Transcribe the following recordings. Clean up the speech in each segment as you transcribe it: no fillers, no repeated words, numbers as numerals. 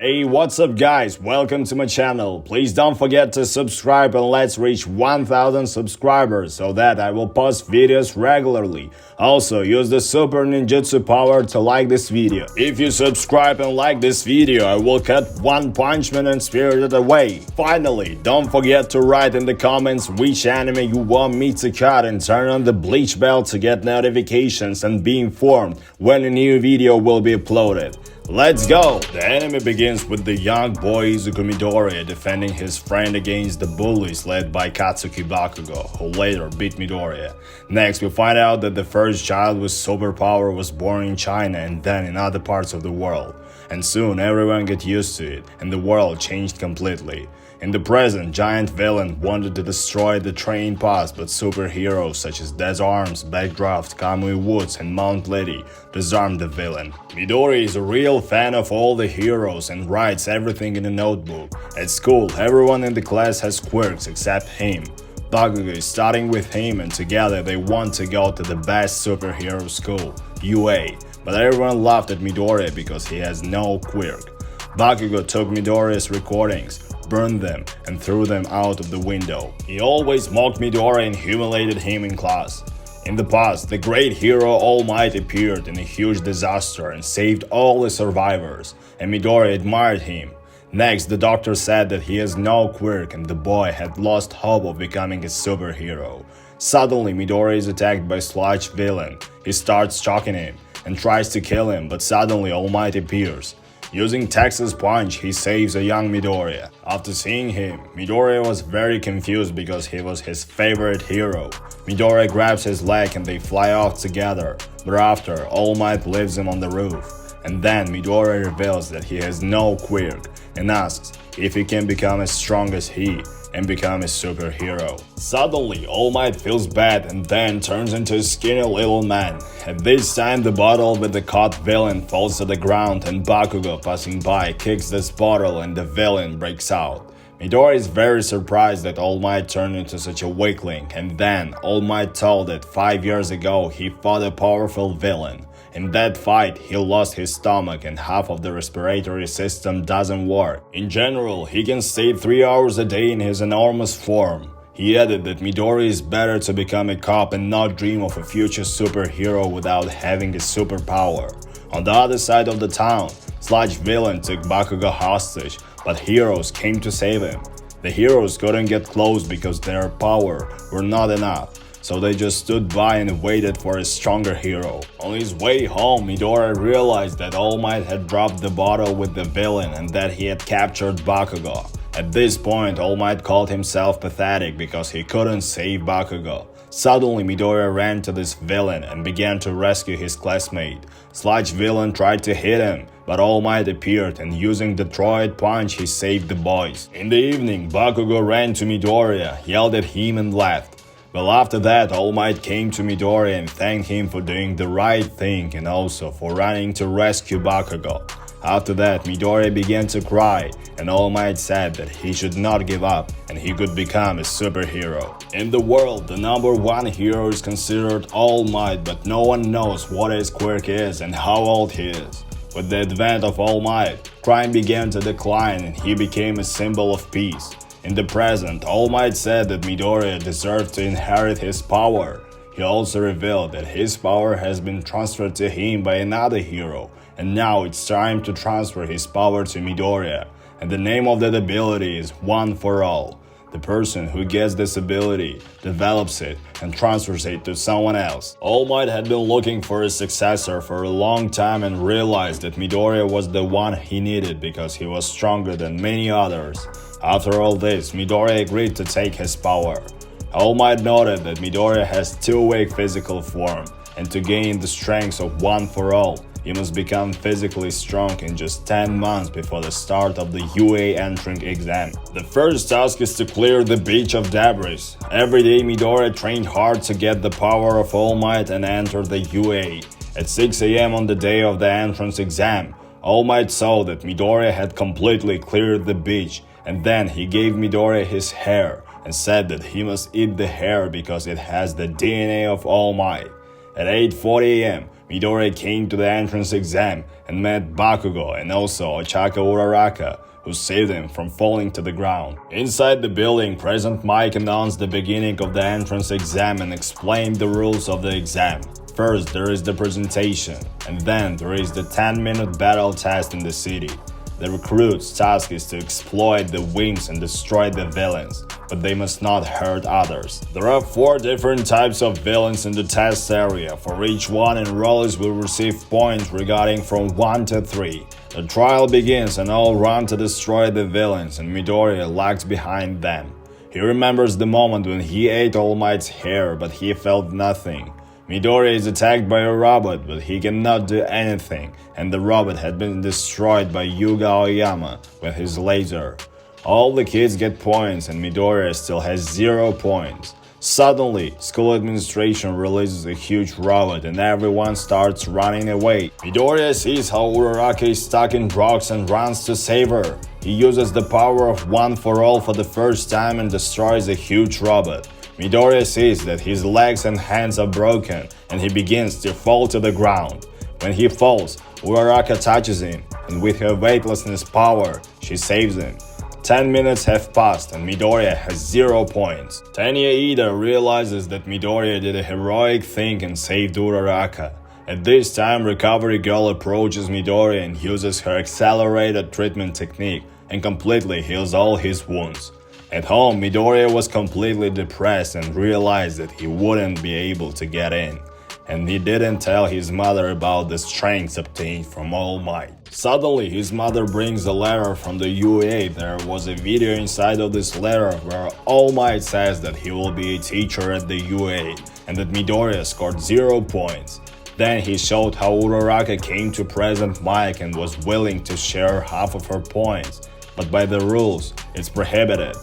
Hey, what's up guys? Welcome to my channel. Please don't forget to subscribe and let's reach 1000 subscribers so that I will post videos regularly. Also, use the super ninjutsu power to like this video. If you subscribe and like this video, I will cut One Punch Man and Spirited Away. Finally, don't forget to write in the comments which anime you want me to cut and turn on the bleach bell to get notifications and be informed when a new video will be uploaded. Let's go! The anime begins with the young boy Izuku Midoriya defending his friend against the bullies led by Katsuki Bakugo, who later beat Midoriya. Next, we find out that the first child with superpower was born in China and then in other parts of the world. And soon everyone got used to it, and the world changed completely. In the present, giant villain wanted to destroy the train pass, but superheroes such as Death Arms, Backdraft, Kamui Woods, and Mount Lady disarmed the villain. Midori is a real fan of all the heroes and writes everything in a notebook. At school, everyone in the class has quirks except him. Bakugo is studying with him and together they want to go to the best superhero school, UA. But everyone laughed at Midoriya because he has no quirk. Bakugo took Midoriya's recordings, burned them, and threw them out of the window. He always mocked Midoriya and humiliated him in class. In the past, the great hero All Might appeared in a huge disaster and saved all the survivors, and Midoriya admired him. Next, the doctor said that he has no quirk and the boy had lost hope of becoming a superhero. Suddenly, Midoriya is attacked by Sludge Villain. He starts shocking him and tries to kill him, but suddenly All Might appears. Using Texas Punch, he saves a young Midoriya. After seeing him, Midoriya was very confused because he was his favorite hero. Midoriya grabs his leg and they fly off together, but after, All Might leaves him on the roof. And then Midoriya reveals that he has no quirk and asks if he can become as strong as he and become a superhero. Suddenly, All Might feels bad and then turns into a skinny little man. At this time, the bottle with the caught villain falls to the ground and Bakugo, passing by, kicks this bottle and the villain breaks out. Midoriya is very surprised that All Might turned into such a weakling, and then All Might told that 5 years ago he fought a powerful villain. In that fight, he lost his stomach and half of the respiratory system doesn't work. In general, he can stay 3 hours a day in his enormous form. He added that Midoriya is better to become a cop and not dream of a future superhero without having a superpower. On the other side of the town, Sludge Villain took Bakugo hostage, but heroes came to save him. The heroes couldn't get close because their power were not enough. So they just stood by and waited for a stronger hero. On his way home, Midoriya realized that All Might had dropped the bottle with the villain and that he had captured Bakugo. At this point, All Might called himself pathetic because he couldn't save Bakugo. Suddenly, Midoriya ran to this villain and began to rescue his classmate. Sludge Villain tried to hit him, but All Might appeared and using the Droid Punch, he saved the boys. In the evening, Bakugo ran to Midoriya, yelled at him and left. Well, after that, All Might came to Midoriya and thanked him for doing the right thing and also for running to rescue Bakugo. After that, Midoriya began to cry, and All Might said that he should not give up and he could become a superhero. In the world, the #1 hero is considered All Might, but no one knows what his quirk is and how old he is. With the advent of All Might, crime began to decline and he became a symbol of peace. In the present, All Might said that Midoriya deserved to inherit his power. He also revealed that his power has been transferred to him by another hero, and now it's time to transfer his power to Midoriya. And the name of that ability is One for All. The person who gets this ability develops it and transfers it to someone else. All Might had been looking for a successor for a long time and realized that Midoriya was the one he needed because he was stronger than many others. After all this, Midoriya agreed to take his power. All Might noted that Midoriya has two-week physical form, and to gain the strength of One for All, he must become physically strong in just 10 months before the start of the UA entering exam. The first task is to clear the beach of debris. Every day Midoriya trained hard to get the power of All Might and enter the UA. At 6 AM on the day of the entrance exam, All Might saw that Midoriya had completely cleared the beach, and then he gave Midoriya his hair and said that he must eat the hair because it has the DNA of All Might. At 8:40 AM, Midoriya came to the entrance exam and met Bakugo and also Ochaka Uraraka, who saved him from falling to the ground. Inside the building, President Mike announced the beginning of the entrance exam and explained the rules of the exam. First, there is the presentation, and then there is the 10-minute battle test in the city. The recruit's task is to exploit the wings and destroy the villains, but they must not hurt others. There are 4 different types of villains in the test area. For each one, enrollees will receive points regarding from 1 to 3. The trial begins and all run to destroy the villains, and Midoriya lags behind them. He remembers the moment when he ate All Might's hair, but he felt nothing. Midoriya is attacked by a robot, but he cannot do anything, and the robot had been destroyed by Yuga Aoyama with his laser. All the kids get points, and Midoriya still has 0 points. Suddenly, school administration releases a huge robot and everyone starts running away. Midoriya sees how Uraraka is stuck in rocks and runs to save her. He uses the power of One for All for the first time and destroys a huge robot. Midoriya sees that his legs and hands are broken and he begins to fall to the ground. When he falls, Uraraka touches him, and with her weightlessness power, she saves him. 10 minutes have passed and Midoriya has 0 points. Tanya Ida realizes that Midoriya did a heroic thing and saved Uraraka. At this time, Recovery Girl approaches Midoriya and uses her accelerated treatment technique and completely heals all his wounds. At home, Midoriya was completely depressed and realized that he wouldn't be able to get in. And he didn't tell his mother about the strengths obtained from All Might. Suddenly, his mother brings a letter from the UA. There was a video inside of this letter where All Might says that he will be a teacher at the UA and that Midoriya scored 0 points. Then he showed how Uraraka came to President Mike and was willing to share half of her points, but by the rules, it's prohibited.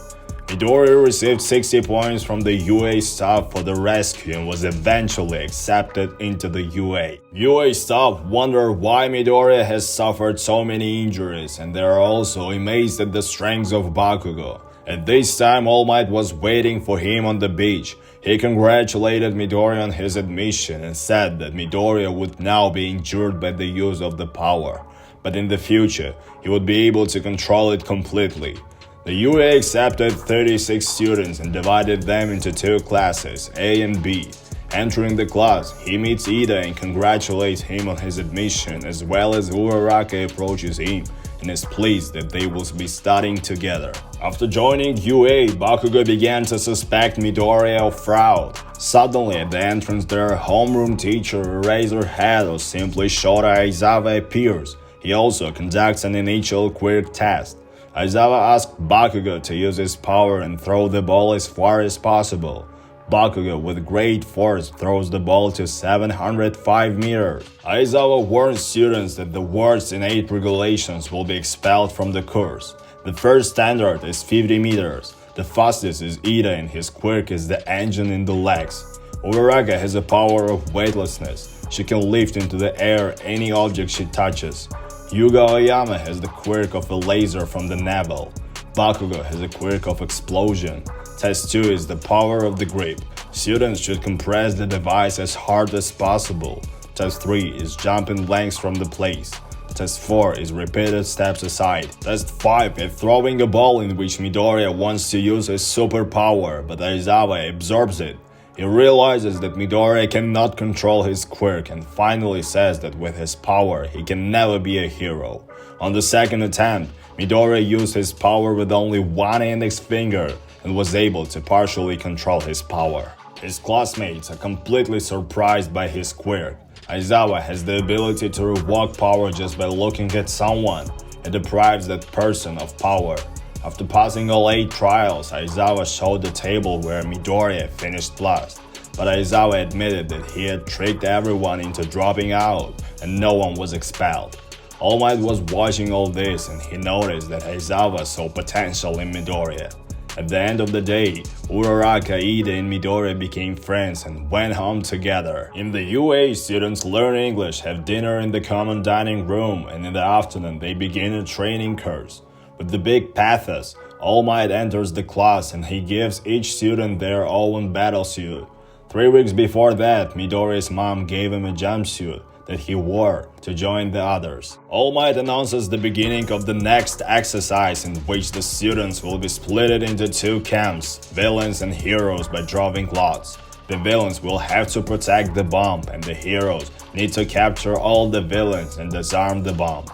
Midoriya received 60 points from the UA staff for the rescue and was eventually accepted into the UA. UA staff wonder why Midoriya has suffered so many injuries, and they are also amazed at the strength of Bakugo. At this time, All Might was waiting for him on the beach. He congratulated Midoriya on his admission and said that Midoriya would now be injured by the use of the power, but in the future, he would be able to control it completely. The UA accepted 36 students and divided them into 2 classes, A and B. Entering the class, he meets Ida and congratulates him on his admission, as well as Uraraka approaches him and is pleased that they will be studying together. After joining UA, Bakugo began to suspect Midoriya of fraud. Suddenly, at the entrance, their homeroom teacher, Razorhead or simply Shota Aizawa appears. He also conducts an initial quirk test. Aizawa asks Bakugo to use his power and throw the ball as far as possible. Bakugo, with great force, throws the ball to 705 meters. Aizawa warns students that the worst in 8 regulations will be expelled from the course. The first standard is 50 meters. The fastest is Ida and his quirk is the engine in the legs. Uraraka has a power of weightlessness. She can lift into the air any object she touches. Yuga Aoyama has the quirk of a laser from the navel. Bakugo has a quirk of explosion. Test 2 is the power of the grip. Students should compress the device as hard as possible. Test 3 is jumping lengths from the place. Test 4 is repeated steps aside. Test 5 is throwing a ball in which Midoriya wants to use his superpower, but Aizawa absorbs it. He realizes that Midoriya cannot control his quirk and finally says that with his power, he can never be a hero. On the second attempt, Midoriya used his power with only one index finger and was able to partially control his power. His classmates are completely surprised by his quirk. Aizawa has the ability to revoke power just by looking at someone. It deprives that person of power. After passing all 8 trials, Aizawa showed the table where Midoriya finished last, but Aizawa admitted that he had tricked everyone into dropping out and no one was expelled. All Might was watching all this and he noticed that Aizawa saw potential in Midoriya. At the end of the day, Uraraka, Ida and Midoriya became friends and went home together. In the UA, students learn English, have dinner in the common dining room, and in the afternoon they begin a training course. With the big pathos, All Might enters the class and he gives each student their own battlesuit. 3 weeks before that, Midoriya's mom gave him a jumpsuit. that he wore to join the others. All Might announces the beginning of the next exercise in which the students will be split into two camps, villains and heroes, by drawing lots. The villains will have to protect the bomb, and the heroes need to capture all the villains and disarm the bomb.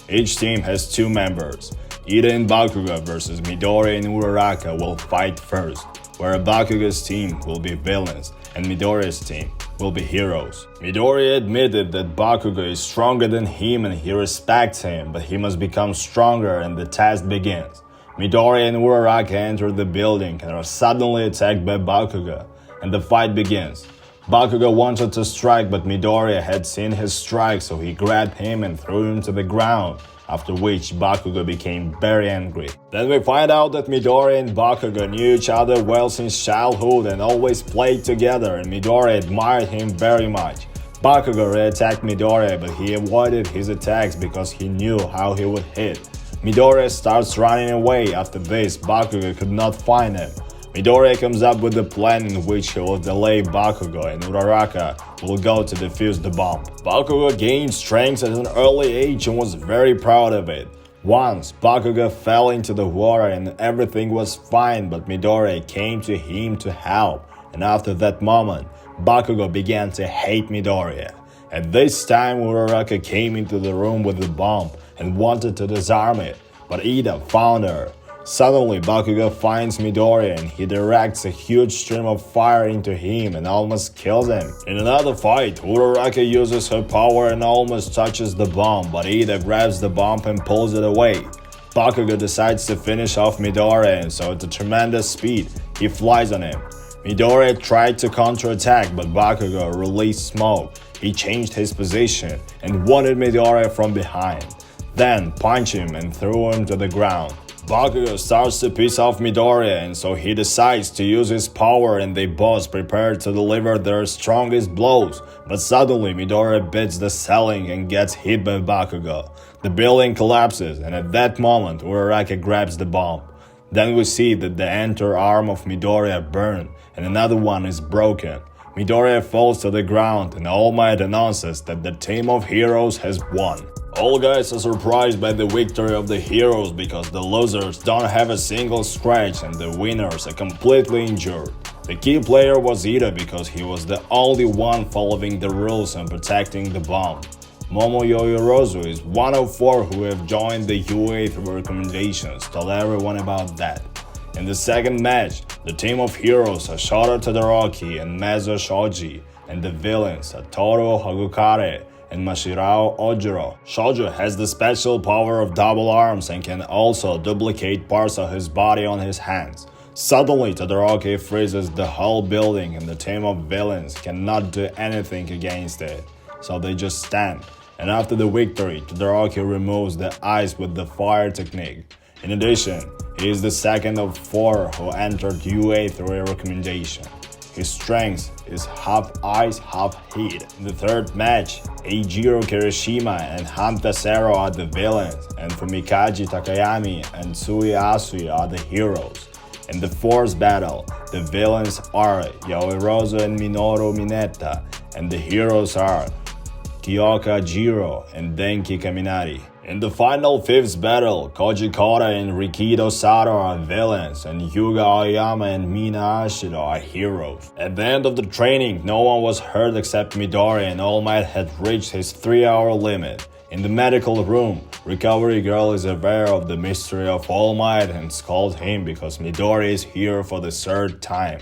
Each team has two members. Ida and Bakugo versus Midori and Uraraka will fight first, where Bakugo's team will be villains and Midori's team will be heroes. Midori admitted that Bakugo is stronger than him and he respects him, but he must become stronger and the test begins. Midori and Uraraka enter the building and are suddenly attacked by Bakugo, and the fight begins. Bakugo wanted to strike, but Midori had seen his strike, so he grabbed him and threw him to the ground, after which Bakugo became very angry. Then we find out that Midori and Bakugo knew each other well since childhood and always played together, and Midori admired him very much. Bakugo re-attacked Midori, but he avoided his attacks because he knew how he would hit. Midori starts running away. After this, Bakugo could not find him. Midori comes up with a plan in which he will delay Bakugo and Uraraka will go to defuse the bomb. Bakugo gained strength at an early age and was very proud of it. Once, Bakugo fell into the water and everything was fine, but Midori came to him to help, and after that moment, Bakugo began to hate Midori. At this time, Uraraka came into the room with the bomb and wanted to disarm it, but Ida found her. Suddenly, Bakugo finds Midori and he directs a huge stream of fire into him and almost kills him. In another fight, Uraraka uses her power and almost touches the bomb, but Ida grabs the bomb and pulls it away. Bakugo decides to finish off Midori, and so at a tremendous speed, he flies on him. Midori tried to counterattack, but Bakugo released smoke. He changed his position and wanted Midori from behind. Then punched him and threw him to the ground. Bakugo starts to piss off Midori, and so he decides to use his power, and they both prepare to deliver their strongest blows, but suddenly Midori beats the ceiling and gets hit by Bakugo. The building collapses, and at that moment Uraraka grabs the bomb. Then we see that the entire arm of Midori burned, and another one is broken. Midori falls to the ground, and All Might announces that the team of heroes has won. All guys are surprised by the victory of the heroes because the losers don't have a single scratch and the winners are completely injured. The key player was Ida because he was the only one following the rules and protecting the bomb. Momo Yoyorozu is one of four who have joined the UA through recommendations. Tell everyone about that. In the second match, the team of heroes are Shota Todoroki and Mezzo Shoji, and the villains are Toru Hagukare and Mashirao Ojiro. Shoji has the special power of double arms and can also duplicate parts of his body on his hands. Suddenly, Todoroki freezes the whole building and the team of villains cannot do anything against it, so they just stand. And after the victory, Todoroki removes the ice with the fire technique. In addition, he is the second of four who entered UA through a recommendation. His strength is half ice, half heat. In the third match, Eijiro Kirishima and Hamta Sero are the villains, and Fumikaji Takayami and Tsui Asui are the heroes. In the fourth battle, the villains are Yaoirozu and Minoru Mineta, and the heroes are Kyoka Jiro and Denki Kaminari. In the final fifth battle, Koji Kota and Rikido Sato are villains, and Hyuga Aoyama and Mina Ashido are heroes. At the end of the training, no one was hurt except Midori, and All Might had reached his 3-hour limit. In the medical room, Recovery Girl is aware of the mystery of All Might and scolds him because Midori is here for the third time.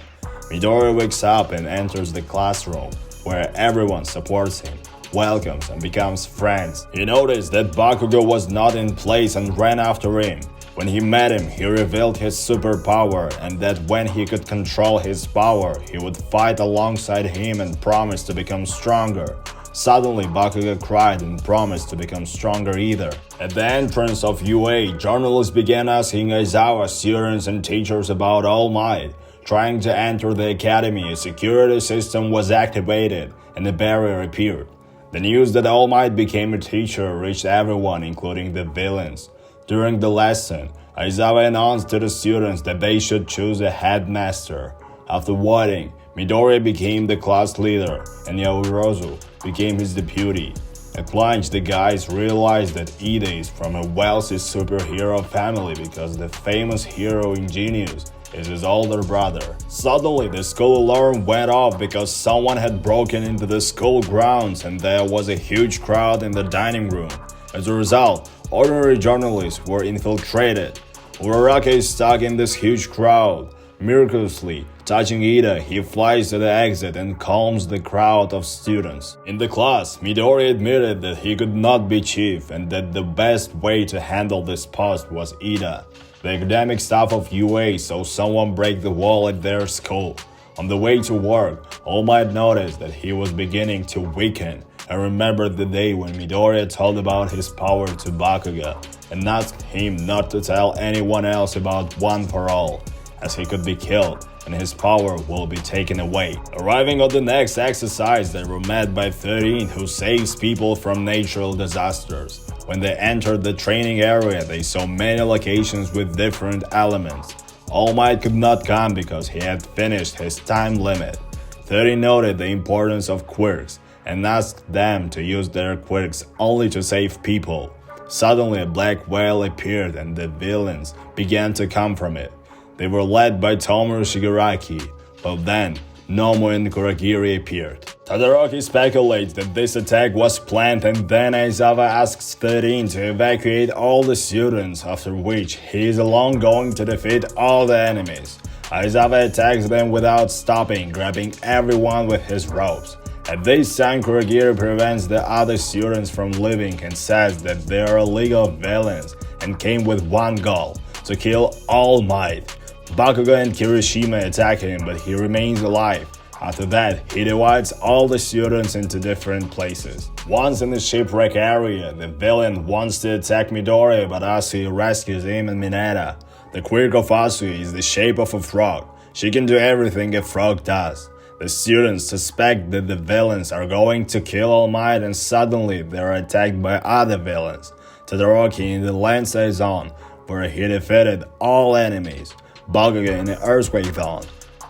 Midori wakes up and enters the classroom, where everyone supports him, welcomes and becomes friends. He noticed that Bakugo was not in place and ran after him. When he met him, he revealed his superpower and that when he could control his power, he would fight alongside him and promise to become stronger. Suddenly, Bakugo cried and promised to become stronger either. At the entrance of UA, journalists began asking Aizawa students and teachers about All Might. Trying to enter the academy, a security system was activated and a barrier appeared. The news that All Might became a teacher reached everyone, including the villains. During the lesson, Aizawa announced to the students that they should choose a headmaster. After voting, Midori became the class leader, and Yaoirozu became his deputy. At lunch, the guys realize that Ida is from a wealthy superhero family because the famous hero Ingenious is his older brother. Suddenly, the school alarm went off because someone had broken into the school grounds and there was a huge crowd in the dining room. As a result, ordinary journalists were infiltrated. Uraraka is stuck in this huge crowd. Miraculously, touching Ida, he flies to the exit and calms the crowd of students. In the class, Midori admitted that he could not be chief and that the best way to handle this post was Ida. The academic staff of UA saw someone break the wall at their school. On the way to work, All Might noticed that he was beginning to weaken and remembered the day when Midoriya told about his power to Bakuga and asked him not to tell anyone else about One for All, as he could be killed and his power will be taken away. Arriving at the next exercise, they were met by 13, who saves people from natural disasters. When they entered the training area, they saw many locations with different elements. All Might could not come because he had finished his time limit. 13 noted the importance of quirks and asked them to use their quirks only to save people. Suddenly, a black whale appeared and the villains began to come from it. They were led by Tomoru Shigaraki, but then Nomu and Kuragiri appeared. Todoroki speculates that this attack was planned and then Aizawa asks 13 to evacuate all the students, after which he is alone going to defeat all the enemies. Aizawa attacks them without stopping, grabbing everyone with his ropes. At this time, Kuragiri prevents the other students from leaving and says that they are illegal villains and came with one goal: to kill All Might. Bakuga and Kirishima attack him, but he remains alive. After that, he divides all the students into different places. Once in the shipwreck area, the villain wants to attack Midori, but Asui rescues him and Mineta. The quirk of Asui is the shape of a frog. She can do everything a frog does. The students suspect that the villains are going to kill All Might, and suddenly they are attacked by other villains. Todoroki in the landside zone, where he defeated all enemies. Bakuga in the earthquake zone.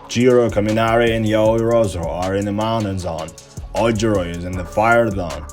Jiro, Kaminari, and Yaoirozu are in the mountain zone. Ojiro is in the fire zone.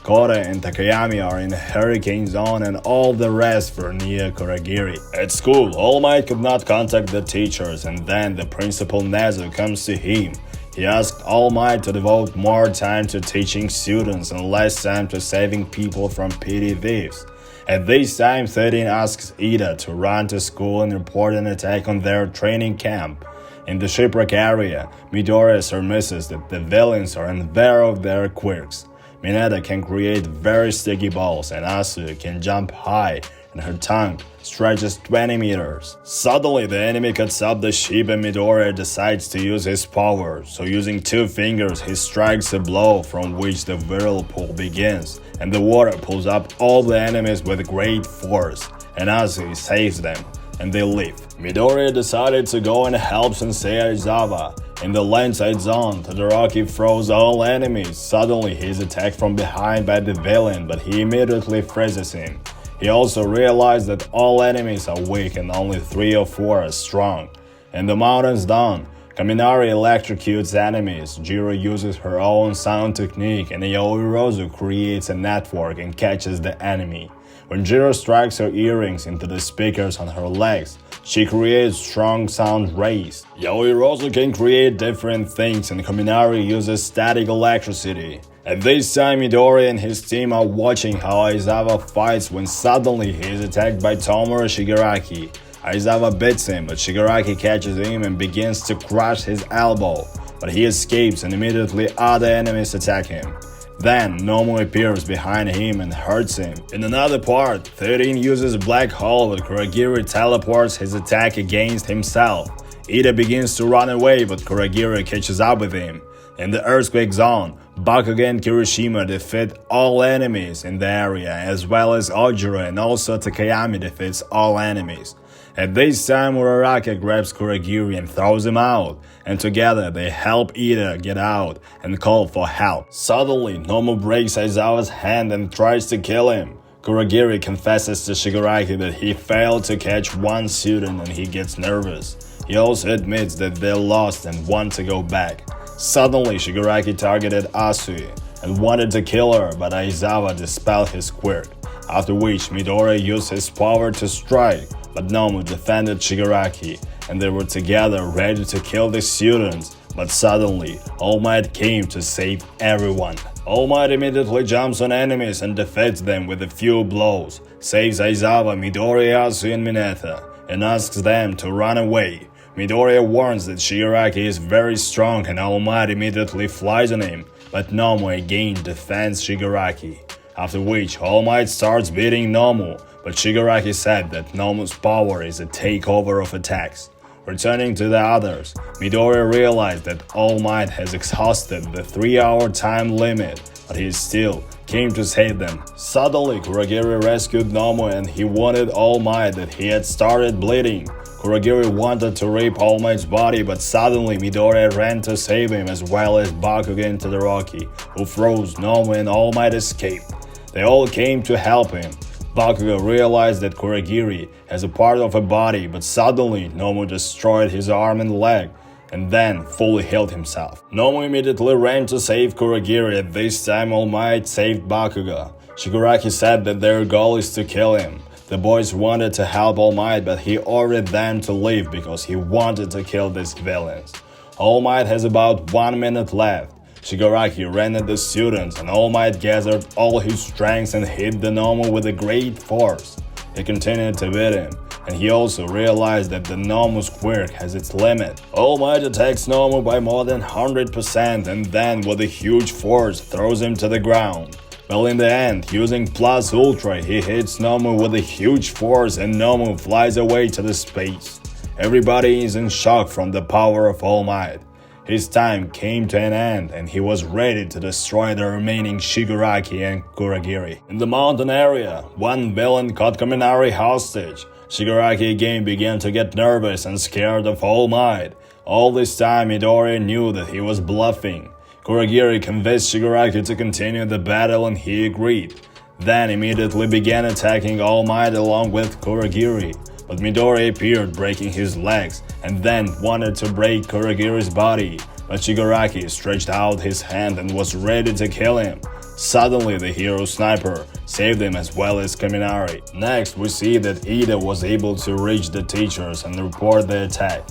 Kore and Takayami are in the hurricane zone, and all the rest were near Kuragiri. At school, All Might could not contact the teachers, and then the principal Nezu comes to him. He asked All Might to devote more time to teaching students and less time to saving people from petty thieves. At this time, 13 asks Ida to run to school and report an attack on their training camp. In the shipwreck area, Midoriya surmises that the villains are unaware of their quirks. Mineta can create very sticky balls, and Asu can jump high, and her tongue stretches 20 meters. Suddenly, the enemy cuts up the ship and Midoriya decides to use his power, so using 2 fingers he strikes a blow from which the whirlpool begins, and the water pulls up all the enemies with great force, and Asu saves them, and they leave. Midoriya decided to go and help Sensei Aizawa. In the landside zone, Todoroki throws all enemies. Suddenly, he is attacked from behind by the villain, but he immediately freezes him. He also realized that all enemies are weak and only 3 or 4 are strong. In the mountains down, Kaminari electrocutes enemies, Jiro uses her own sound technique, and Yaoirozu creates a network and catches the enemy. When Jiro strikes her earrings into the speakers on her legs, she creates strong sound rays. Yaoirozu can create different things, and Kaminari uses static electricity. At this time, Midori and his team are watching how Aizawa fights when suddenly he is attacked by Tomoru Shigaraki. Aizawa beats him, but Shigaraki catches him and begins to crush his elbow, but he escapes and immediately other enemies attack him. Then Nomu appears behind him and hurts him. In another part, 13 uses a black hole, but Kuragiri teleports his attack against himself. Ida begins to run away, but Kuragiri catches up with him. In the earthquake zone, Bakuga and Kirishima defeat all enemies in the area, as well as Ojiro, and also Takayami defeats all enemies. At this time, Uraraka grabs Kuragiri and throws him out, and together they help Ida get out and call for help. Suddenly, Nomu breaks Aizawa's hand and tries to kill him. Kuragiri confesses to Shigaraki that he failed to catch one student and he gets nervous. He also admits that they lost and want to go back. Suddenly, Shigaraki targeted Asui. and wanted to kill her, but Aizawa dispelled his quirk, after which Midoriya used his power to strike, but Nomu defended Shigaraki, and they were together ready to kill the students, but suddenly All Might came to save everyone. All Might immediately jumps on enemies and defeats them with a few blows, saves Aizawa, Midoriya, Yasu, and Mineta, and asks them to run away. Midoriya warns that Shigaraki is very strong and All Might immediately flies on him, but Nomu again defends Shigaraki, after which All Might starts beating Nomu, but Shigaraki said that Nomu's power is a takeover of attacks. Returning to the others, Midoriya realized that All Might has exhausted the 3-hour time limit, but he still came to save them. Suddenly, Kurogiri rescued Nomu and he wanted All Might that he had started bleeding. Kurogiri wanted to rape All Might's body, but suddenly Midoriya ran to save him, as well as Bakugo and Todoroki, who froze Nomu, and All Might escaped. They all came to help him. Bakugo realized that Kurogiri has a part of a body, but suddenly Nomu destroyed his arm and leg, and then fully healed himself. Nomu immediately ran to save Kurogiri, and this time All Might saved Bakugo. Shigaraki said that their goal is to kill him. The boys wanted to help All Might, but he ordered them to leave because he wanted to kill these villains. All Might has about 1 minute left. Shigaraki ran at the students, and All Might gathered all his strength and hit the Nomu with a great force. He continued to beat him, and he also realized that the Nomu's quirk has its limit. All Might attacks Nomu by more than 100% and then with a huge force throws him to the ground. Well, in the end, using Plus Ultra, he hits Nomu with a huge force and Nomu flies away to the space. Everybody is in shock from the power of All Might. His time came to an end and he was ready to destroy the remaining Shigaraki and Kurogiri. In the mountain area, one villain caught Kaminari hostage. Shigaraki again began to get nervous and scared of All Might. All this time Midoriya knew that he was bluffing. Kurogiri convinced Shigaraki to continue the battle and he agreed. Then immediately began attacking All Might along with Kurogiri. But Midoriya appeared, breaking his legs, and then wanted to break Kurogiri's body. But Shigaraki stretched out his hand and was ready to kill him. Suddenly, the hero sniper saved him as well as Kaminari. Next, we see that Ida was able to reach the teachers and report the attack.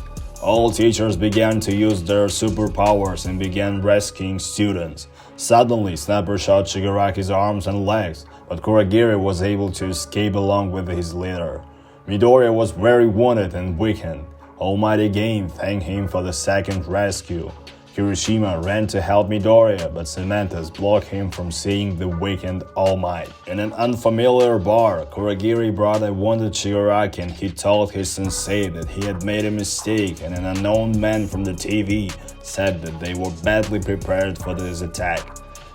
All teachers began to use their superpowers and began rescuing students. Suddenly, Sniper shot Shigaraki's arms and legs, but Kurogiri was able to escape along with his leader. Midoriya was very wounded and weakened. All Might again thanked him for the second rescue. Kirishima ran to help Midoriya, but Cementos blocked him from seeing the weakened All Might. In an unfamiliar bar, Kurogiri brought a wounded Shigaraki and he told his sensei that he had made a mistake, and an unknown man from the TV said that they were badly prepared for this attack.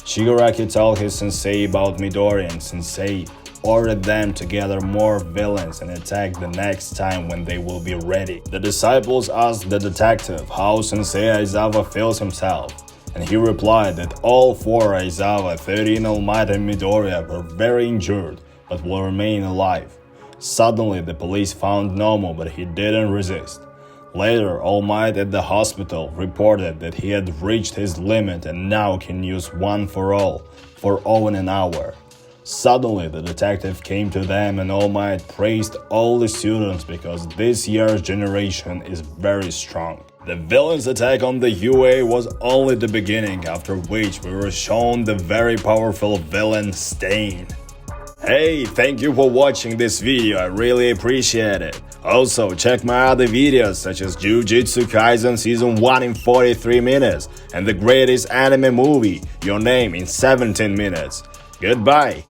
Shigaraki told his sensei about Midoriya, and sensei ordered them to gather more villains and attack the next time when they will be ready. The disciples asked the detective how Sensei Aizawa feels himself, and he replied that all 4 Aizawa, 13 All Might and Midoriya were very injured but will remain alive. Suddenly the police found Nomu, but he didn't resist. Later, All Might at the hospital reported that he had reached his limit and now can use One for All for over an hour. Suddenly, the detective came to them and All Might praised all the students because this year's generation is very strong. The villain's attack on the UA was only the beginning, after which we were shown the very powerful villain Stain. Hey, thank you for watching this video, I really appreciate it. Also, check my other videos such as Jujutsu Kaisen Season 1 in 43 minutes and the greatest anime movie, Your Name in 17 minutes. Goodbye.